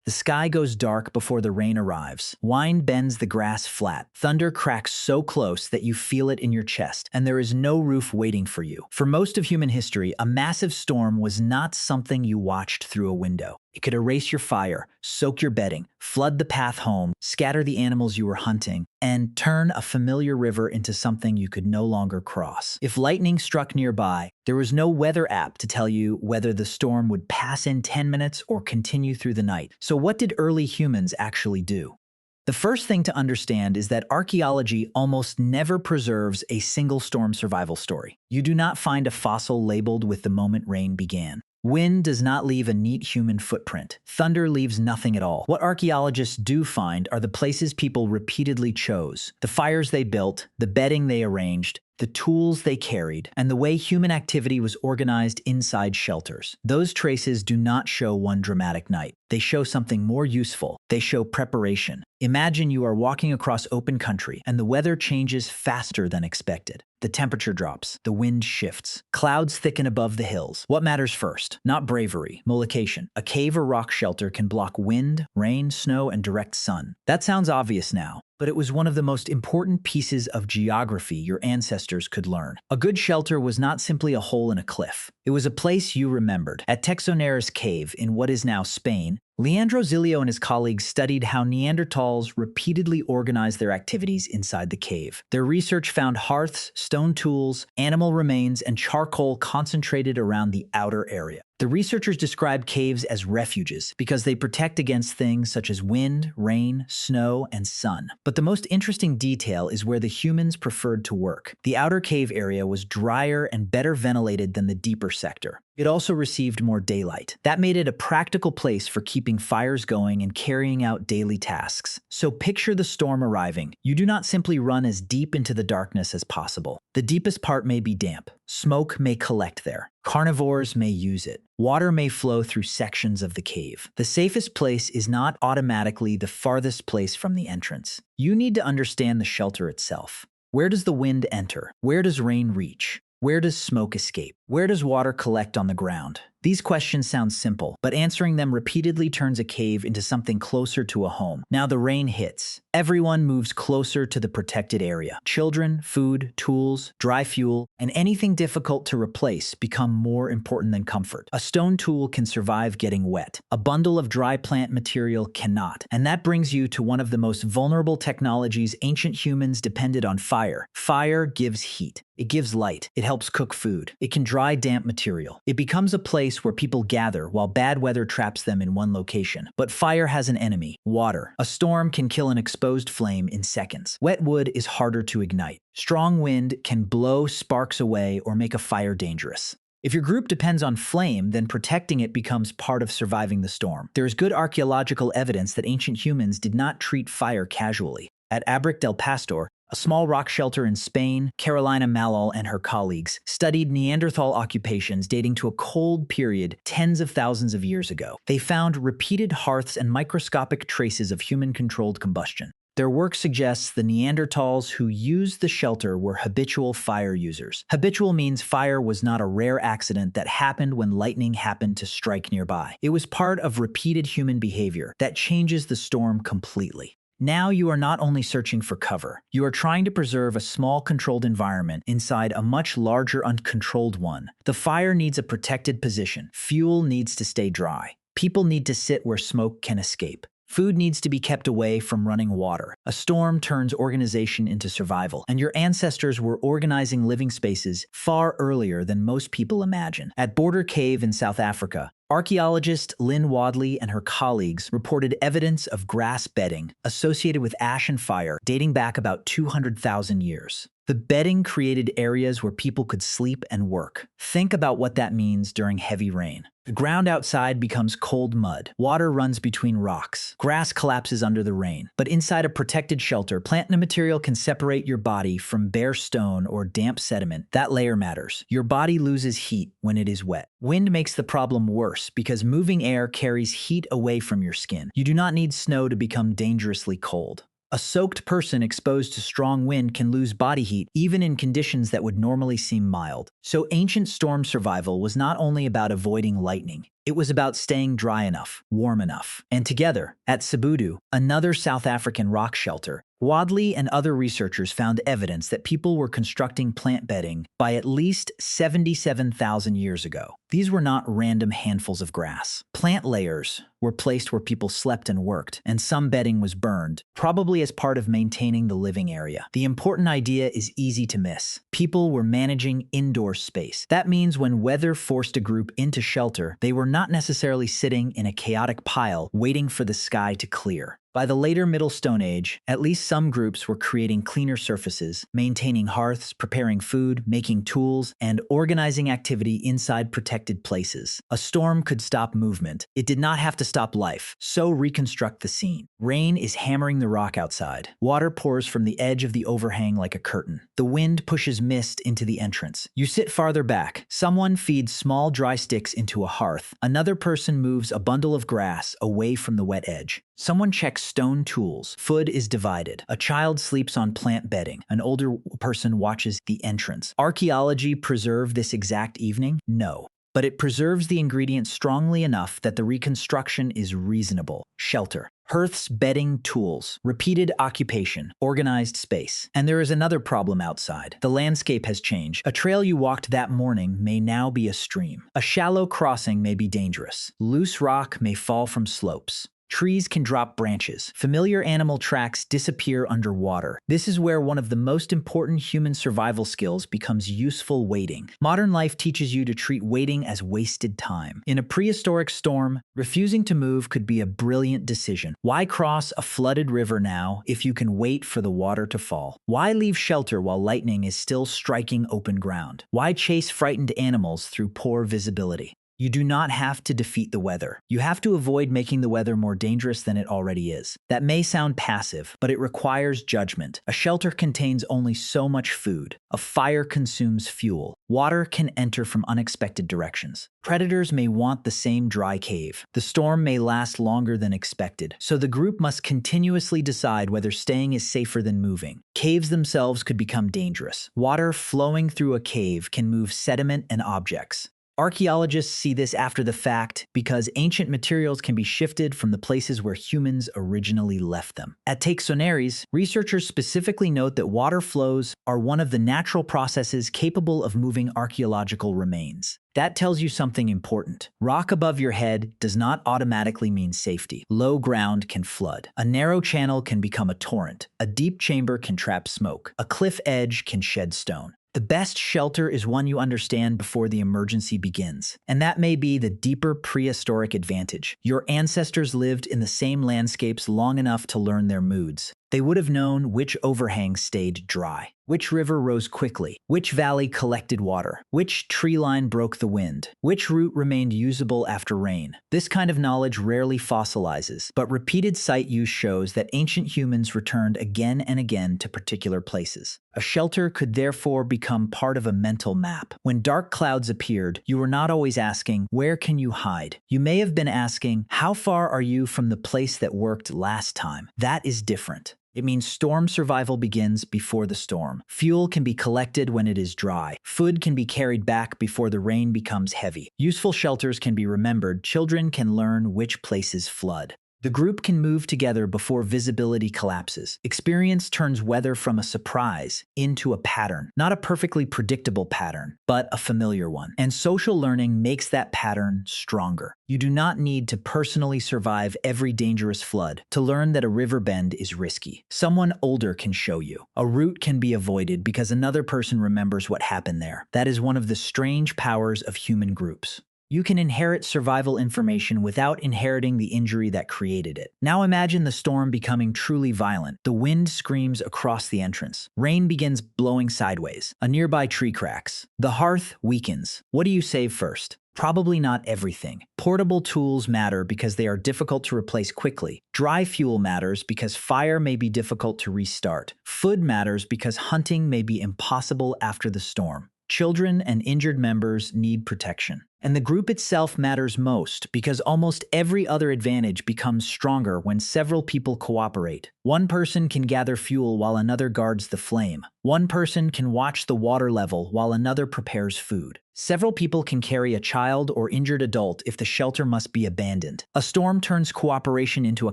The sky goes dark before the rain arrives. Wind bends the grass flat. Thunder cracks so close that you feel it in your chest, and there is no roof waiting for you. For most of human history, a massive storm was not something you watched through a window. It could erase your fire, soak your bedding, flood the path home, scatter the animals you were hunting, and turn a familiar river into something you could no longer cross. If lightning struck nearby, there was no weather app to tell you whether the storm would pass in 10 minutes or continue through the night. So what did early humans actually do? The first thing to understand is that archaeology almost never preserves a single storm survival story. You do not find a fossil labeled with the moment rain began. Wind does not leave a neat human footprint. Thunder leaves nothing at all. What archaeologists do find are the places people repeatedly chose, the fires they built, the bedding they arranged, the tools they carried, and the way human activity was organized inside shelters. Those traces do not show one dramatic night. They show something more useful. They show preparation. Imagine you are walking across open country and the weather changes faster than expected. The temperature drops, the wind shifts, clouds thicken above the hills. What matters first? Not bravery, but location. A cave or rock shelter can block wind, rain, snow, and direct sun. That sounds obvious now, but it was one of the most important pieces of geography your ancestors could learn. A good shelter was not simply a hole in a cliff. It was a place you remembered. At Teixoneres Cave in what is now Spain, Leandro Zilio and his colleagues studied how Neanderthals repeatedly organized their activities inside the cave. Their research found hearths, stone tools, animal remains, and charcoal concentrated around the outer area. The researchers described caves as refuges because they protect against things such as wind, rain, snow, and sun. But the most interesting detail is where the humans preferred to work. The outer cave area was drier and better ventilated than the deeper sector. It also received more daylight. That made it a practical place for keeping fires going and carrying out daily tasks. So picture the storm arriving. You do not simply run as deep into the darkness as possible. The deepest part may be damp. Smoke may collect there. Carnivores may use it. Water may flow through sections of the cave. The safest place is not automatically the farthest place from the entrance. You need to understand the shelter itself. Where does the wind enter? Where does rain reach? Where does smoke escape? Where does water collect on the ground? These questions sound simple, but answering them repeatedly turns a cave into something closer to a home. Now the rain hits. Everyone moves closer to the protected area. Children, food, tools, dry fuel, and anything difficult to replace become more important than comfort. A stone tool can survive getting wet. A bundle of dry plant material cannot. And that brings you to one of the most vulnerable technologies ancient humans depended on: fire. Fire gives heat. It gives light. It helps cook food. It can dry damp material. It becomes a place where people gather while bad weather traps them in one location. But fire has an enemy: water. A storm can kill an exposed flame in seconds. Wet wood is harder to ignite. Strong wind can blow sparks away or make a fire dangerous. If your group depends on flame, then protecting it becomes part of surviving the storm. There is good archaeological evidence that ancient humans did not treat fire casually. At Abric del Pastor, a small rock shelter in Spain, Carolina Malol and her colleagues studied Neanderthal occupations dating to a cold period tens of thousands of years ago. They found repeated hearths and microscopic traces of human-controlled combustion. Their work suggests the Neanderthals who used the shelter were habitual fire users. Habitual means fire was not a rare accident that happened when lightning happened to strike nearby. It was part of repeated human behavior that changes the storm completely. Now you are not only searching for cover, you are trying to preserve a small controlled environment inside a much larger uncontrolled one. The fire needs a protected position. Fuel needs to stay dry. People need to sit where smoke can escape. Food needs to be kept away from running water. A storm turns organization into survival, and your ancestors were organizing living spaces far earlier than most people imagine. At Border Cave in South Africa, archaeologist Lynn Wadley and her colleagues reported evidence of grass bedding associated with ash and fire dating back about 200,000 years. The bedding created areas where people could sleep and work. Think about what that means during heavy rain. The ground outside becomes cold mud. Water runs between rocks. Grass collapses under the rain. But inside a protected shelter, plant material can separate your body from bare stone or damp sediment. That layer matters. Your body loses heat when it is wet. Wind makes the problem worse because moving air carries heat away from your skin. You do not need snow to become dangerously cold. A soaked person exposed to strong wind can lose body heat even in conditions that would normally seem mild. So ancient storm survival was not only about avoiding lightning. It was about staying dry enough, warm enough. And together, at Sibudu, another South African rock shelter, Wadley and other researchers found evidence that people were constructing plant bedding by at least 77,000 years ago. These were not random handfuls of grass. Plant layers were placed where people slept and worked, and some bedding was burned, probably as part of maintaining the living area. The important idea is easy to miss. People were managing indoor space. That means when weather forced a group into shelter, they were not necessarily sitting in a chaotic pile waiting for the sky to clear. By the later Middle Stone Age, at least some groups were creating cleaner surfaces, maintaining hearths, preparing food, making tools, and organizing activity inside protected places. A storm could stop movement. It did not have to stop life. So reconstruct the scene. Rain is hammering the rock outside. Water pours from the edge of the overhang like a curtain. The wind pushes mist into the entrance. You sit farther back. Someone feeds small dry sticks into a hearth. Another person moves a bundle of grass away from the wet edge. Someone checks stone tools. Food is divided. A child sleeps on plant bedding. An older person watches the entrance. Archaeology preserved this exact evening? No. But it preserves the ingredients strongly enough that the reconstruction is reasonable. Shelter. Hearths, bedding, tools, repeated occupation, organized space. And there is another problem outside. The landscape has changed. A trail you walked that morning may now be a stream. A shallow crossing may be dangerous. Loose rock may fall from slopes. Trees can drop branches. Familiar animal tracks disappear underwater. This is where one of the most important human survival skills becomes useful waiting. Modern life teaches you to treat waiting as wasted time. In a prehistoric storm, refusing to move could be a brilliant decision. Why cross a flooded river now if you can wait for the water to fall? Why leave shelter while lightning is still striking open ground? Why chase frightened animals through poor visibility? You do not have to defeat the weather. You have to avoid making the weather more dangerous than it already is. That may sound passive, but it requires judgment. A shelter contains only so much food. A fire consumes fuel. Water can enter from unexpected directions. Predators may want the same dry cave. The storm may last longer than expected, so the group must continuously decide whether staying is safer than moving. Caves themselves could become dangerous. Water flowing through a cave can move sediment and objects. Archaeologists see this after the fact because ancient materials can be shifted from the places where humans originally left them. At Teixoneres, researchers specifically note that water flows are one of the natural processes capable of moving archaeological remains. That tells you something important. Rock above your head does not automatically mean safety. Low ground can flood. A narrow channel can become a torrent. A deep chamber can trap smoke. A cliff edge can shed stone. The best shelter is one you understand before the emergency begins. And that may be the deeper prehistoric advantage. Your ancestors lived in the same landscapes long enough to learn their moods. They would have known which overhang stayed dry, which river rose quickly, which valley collected water, which tree line broke the wind, which route remained usable after rain. This kind of knowledge rarely fossilizes, but repeated site use shows that ancient humans returned again and again to particular places. A shelter could therefore become part of a mental map. When dark clouds appeared, you were not always asking, "Where can you hide?" You may have been asking, "How far are you from the place that worked last time?" That is different. It means storm survival begins before the storm. Fuel can be collected when it is dry. Food can be carried back before the rain becomes heavy. Useful shelters can be remembered. Children can learn which places flood. The group can move together before visibility collapses. Experience turns weather from a surprise into a pattern. Not a perfectly predictable pattern, but a familiar one. And social learning makes that pattern stronger. You do not need to personally survive every dangerous flood to learn that a river bend is risky. Someone older can show you. A route can be avoided because another person remembers what happened there. That is one of the strange powers of human groups. You can inherit survival information without inheriting the injury that created it. Now imagine the storm becoming truly violent. The wind screams across the entrance. Rain begins blowing sideways. A nearby tree cracks. The hearth weakens. What do you save first? Probably not everything. Portable tools matter because they are difficult to replace quickly. Dry fuel matters because fire may be difficult to restart. Food matters because hunting may be impossible after the storm. Children and injured members need protection. And the group itself matters most because almost every other advantage becomes stronger when several people cooperate. One person can gather fuel while another guards the flame. One person can watch the water level while another prepares food. Several people can carry a child or injured adult if the shelter must be abandoned. A storm turns cooperation into a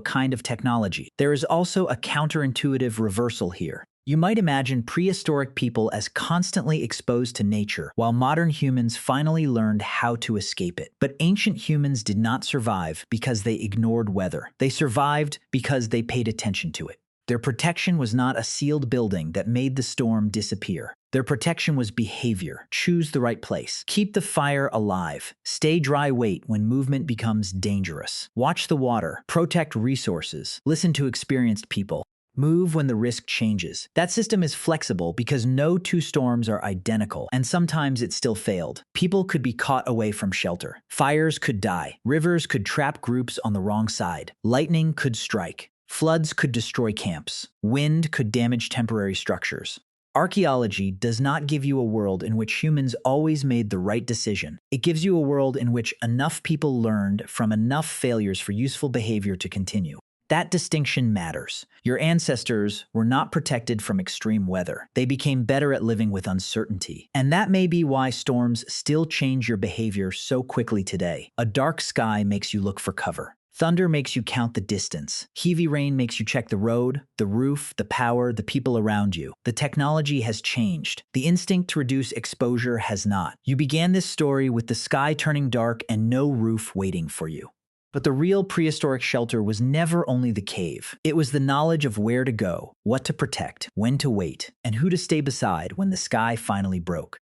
kind of technology. There is also a counterintuitive reversal here. You might imagine prehistoric people as constantly exposed to nature, while modern humans finally learned how to escape it. But ancient humans did not survive because they ignored weather. They survived because they paid attention to it. Their protection was not a sealed building that made the storm disappear. Their protection was behavior. Choose the right place. Keep the fire alive. Stay dry weight when movement becomes dangerous. Watch the water. Protect resources. Listen to experienced people. Move when the risk changes. That system is flexible because no two storms are identical, and sometimes it still failed. People could be caught away from shelter. Fires could die. Rivers could trap groups on the wrong side. Lightning could strike. Floods could destroy camps. Wind could damage temporary structures. Archaeology does not give you a world in which humans always made the right decision. It gives you a world in which enough people learned from enough failures for useful behavior to continue. That distinction matters. Your ancestors were not protected from extreme weather. They became better at living with uncertainty. And that may be why storms still change your behavior so quickly today. A dark sky makes you look for cover. Thunder makes you count the distance. Heavy rain makes you check the road, the roof, the power, the people around you. The technology has changed. The instinct to reduce exposure has not. You began this story with the sky turning dark and no roof waiting for you. But the real prehistoric shelter was never only the cave. It was the knowledge of where to go, what to protect, when to wait, and who to stay beside when the sky finally broke.